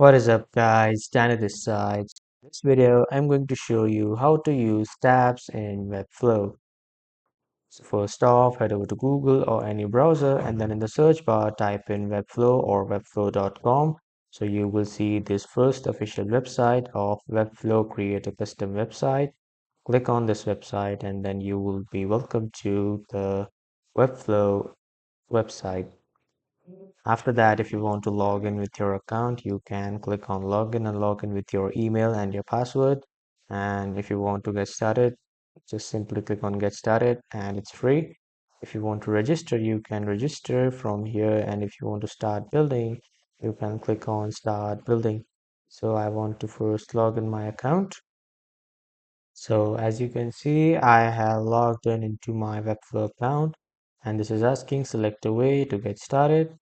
What is up guys, Dan at this side. In this video, I'm going to show you how to use tabs in Webflow. So first off, head over to Google or any browser and then in the search bar type in Webflow or webflow.com. So you will see this first official website of Webflow Create a Custom Website. Click on this website and then you will be welcome to the Webflow website. After that, if you want to log in with your account, you can click on login and log in with your email and your password. And if you want to get started, just simply click on get started and it's free. If you want to register, you can register from here. And if you want to start building, you can click on start building. So I want to first log in my account. So as you can see, I have logged in into my Webflow account and this is asking select a way to get started.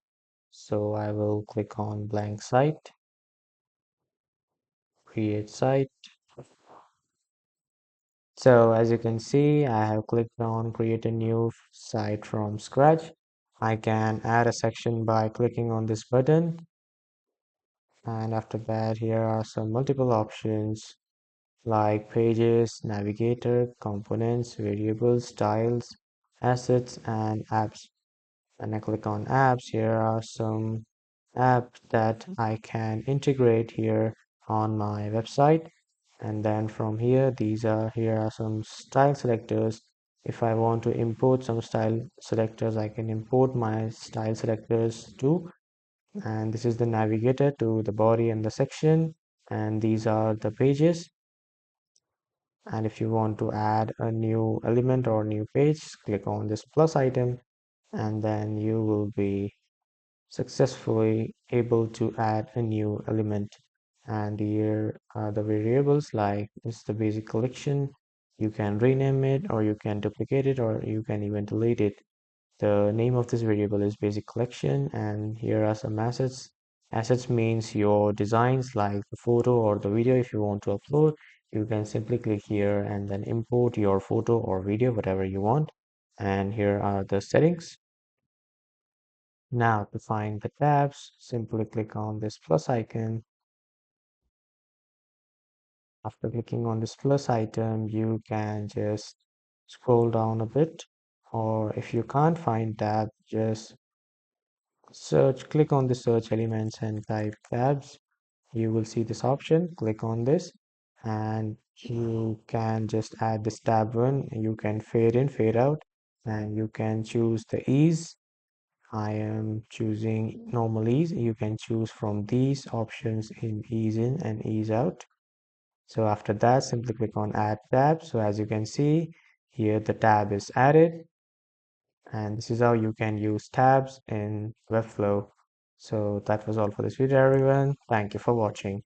So I will click on blank site, create site. So as you can see, I have clicked on create a new site from scratch. I can add a section by clicking on this button. And after that, here are some multiple options like pages, navigator, components, variables, styles, assets, and apps. When I click on apps, here are some apps that I can integrate here on my website. And then from here, here are some style selectors. If I want to import some style selectors, I can import my style selectors too. And this is the navigator to the body and the section. And these are the pages. And if you want to add a new element or new page, click on this plus item, and then you will be successfully able to add a new element. And here are the variables, like this is the basic collection. You can rename it or you can duplicate it or you can even delete it. The name of this variable is basic collection, and here are some assets. Assets means your designs, like the photo or the video. If you want to upload, you can simply click here and then import your photo or video, whatever you want. And here are the settings. Now to find the tabs, simply click on this plus icon. After clicking on this plus item, you can just scroll down a bit, or if you can't find tab, just click on the search elements and type tabs. You will see this option. Click on this and you can just add this tab one. You can fade in, fade out, and you can choose the ease. I am choosing normal ease. You can choose from these options in ease in and ease out. So after that, simply click on add tab. So as you can see here, the tab is added, and this is how you can use tabs in Webflow. So that was all for this video, everyone. Thank you for watching.